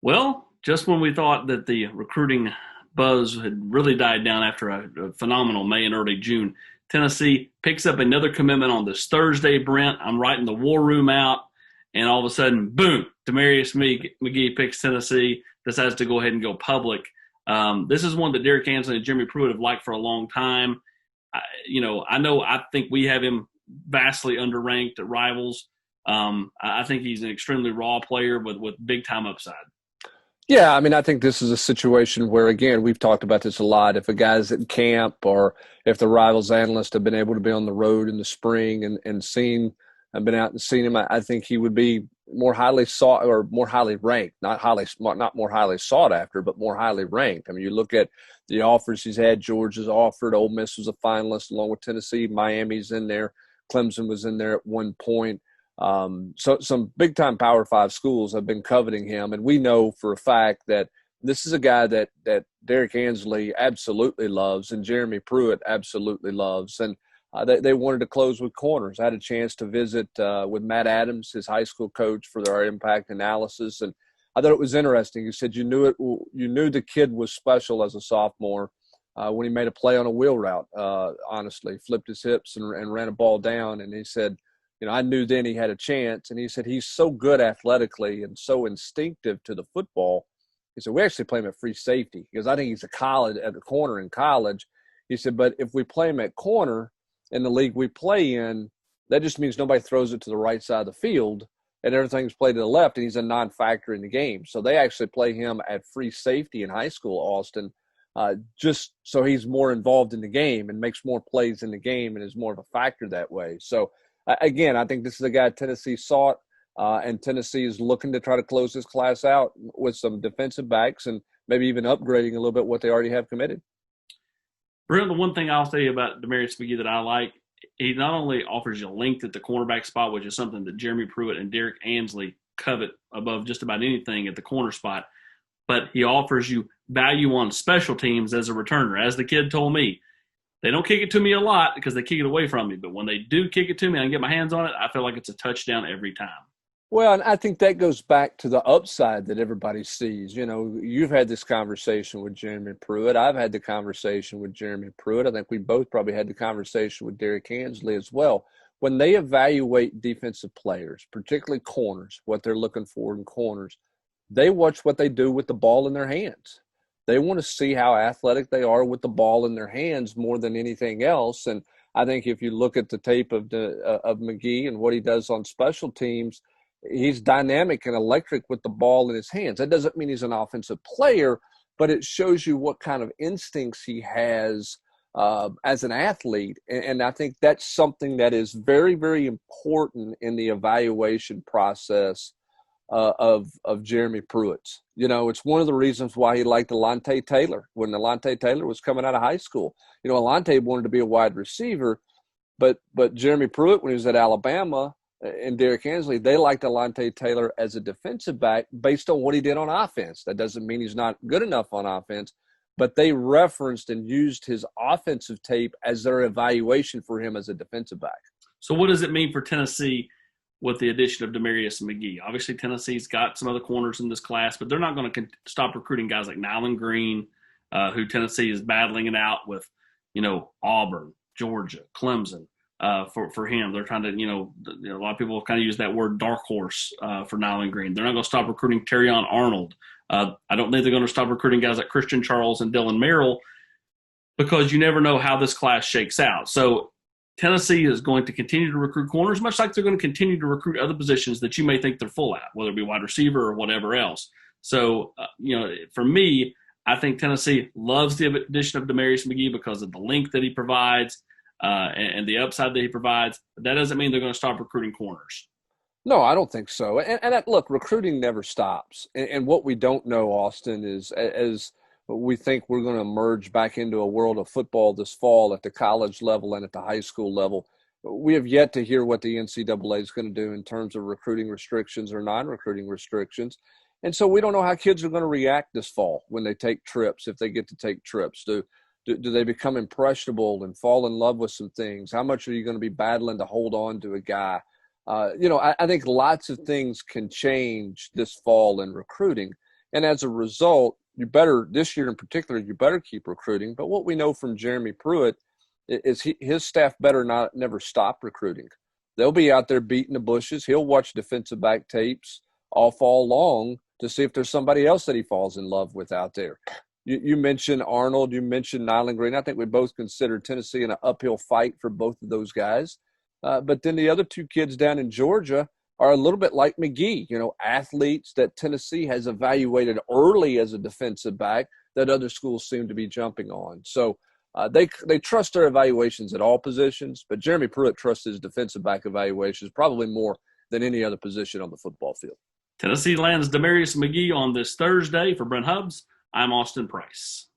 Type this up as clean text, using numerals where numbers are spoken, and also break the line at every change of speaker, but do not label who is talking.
Well, just when we thought that the recruiting buzz had really died down after a phenomenal May and early June, Tennessee picks up another commitment on this Thursday, Brent. I'm writing the war room out, and all of a sudden, boom, Damarius McGhee picks Tennessee, decides to go ahead and go public. This is one that Derek Ansley and Jimmy Pruitt have liked for a long time. I think we have him vastly underranked at rivals. I think he's an extremely raw player with big time upside.
Yeah, I mean, I think this is a situation where, again, we've talked about this a lot. If a guy's at camp or if the rivals analysts have been able to be on the road in the spring and seen and been out and seen him, I think he would be more highly sought or more highly ranked, not more highly sought after, but more highly ranked. I mean, you look at the offers he's had. Georgia's offered. Ole Miss was a finalist along with Tennessee. Miami's in there. Clemson was in there at one point. So some big time Power Five schools have been coveting him, and we know for a fact that this is a guy that Derek Ansley absolutely loves, and Jeremy Pruitt absolutely loves, and they wanted to close with corners. I had a chance to visit with Matt Adams, his high school coach, for their impact analysis, and I thought it was interesting. He said you knew the kid was special as a sophomore when he made a play on a wheel route. Honestly, flipped his hips and ran a ball down, and he said, I knew then he had a chance. And he said he's so good athletically and so instinctive to the football. He said, we actually play him at free safety because I think he's at the corner in college. He said, but if we play him at corner in the league we play in, that just means nobody throws it to the right side of the field and everything's played to the left, and he's a non-factor in the game. So they actually play him at free safety in high school, Austin, just so he's more involved in the game and makes more plays in the game and is more of a factor that way. So, again, I think this is a guy Tennessee sought, and Tennessee is looking to try to close this class out with some defensive backs and maybe even upgrading a little bit what they already have committed.
Brent, the one thing I'll say about Damarius McGhee that I like, he not only offers you length at the cornerback spot, which is something that Jeremy Pruitt and Derek Ansley covet above just about anything at the corner spot, but he offers you value on special teams as a returner. As the kid told me, they don't kick it to me a lot because they kick it away from me. But when they do kick it to me and I get my hands on it, I feel like it's a touchdown every time.
Well, and I think that goes back to the upside that everybody sees. You've had this conversation with Jeremy Pruitt. I've had the conversation with Jeremy Pruitt. I think we both probably had the conversation with Derek Ansley as well. When they evaluate defensive players, particularly corners, what they're looking for in corners, they watch what they do with the ball in their hands. They want to see how athletic they are with the ball in their hands more than anything else. And I think if you look at the tape of McGhee and what he does on special teams, he's dynamic and electric with the ball in his hands. That doesn't mean he's an offensive player, but it shows you what kind of instincts he has as an athlete. And I think that's something that is very, very important in the evaluation process of Jeremy Pruitt's. It's one of the reasons why he liked Alontae Taylor when Alontae Taylor was coming out of high school. Alontae wanted to be a wide receiver, but Jeremy Pruitt, when he was at Alabama, and Derek Ansley, they liked Alontae Taylor as a defensive back based on what he did on offense. That doesn't mean he's not good enough on offense, but they referenced and used his offensive tape as their evaluation for him as a defensive back.
So what does it mean for Tennessee with the addition of Damarius McGhee? Obviously, Tennessee's got some other corners in this class, but they're not going to stop recruiting guys like Nyland Green, who Tennessee is battling it out with, Auburn, Georgia, Clemson. For him, they're trying to, a lot of people kind of use that word dark horse for Nyland Green. They're not going to stop recruiting Terrion Arnold. I don't think they're going to stop recruiting guys like Christian Charles and Dylan Merrill because you never know how this class shakes out. So Tennessee is going to continue to recruit corners, much like they're going to continue to recruit other positions that you may think they're full at, whether it be wide receiver or whatever else. So, for me, I think Tennessee loves the addition of Damarius McGhee because of the length that he provides. And the upside that he provides, but that doesn't mean they're going to stop recruiting corners.
No, I don't think so. And look, recruiting never stops. And what we don't know, Austin, is as we think we're going to emerge back into a world of football this fall at the college level and at the high school level, we have yet to hear what the NCAA is going to do in terms of recruiting restrictions or non-recruiting restrictions. And so we don't know how kids are going to react this fall when they take trips, if they get to take trips. Do they become impressionable and fall in love with some things? How much are you going to be battling to hold on to a guy? I think lots of things can change this fall in recruiting. And as a result, you better, this year in particular, you better keep recruiting. But what we know from Jeremy Pruitt is his staff better not never stop recruiting. They'll be out there beating the bushes. He'll watch defensive back tapes all fall long to see if there's somebody else that he falls in love with out there. You mentioned Arnold. You mentioned Nyland Green. I think we both consider Tennessee an uphill fight for both of those guys. But then the other two kids down in Georgia are a little bit like McGhee, athletes that Tennessee has evaluated early as a defensive back that other schools seem to be jumping on. So they trust their evaluations at all positions, but Jeremy Pruitt trusts his defensive back evaluations probably more than any other position on the football field.
Tennessee lands Damarius McGhee on this Thursday. For Brent Hubbs, I'm Austin Price.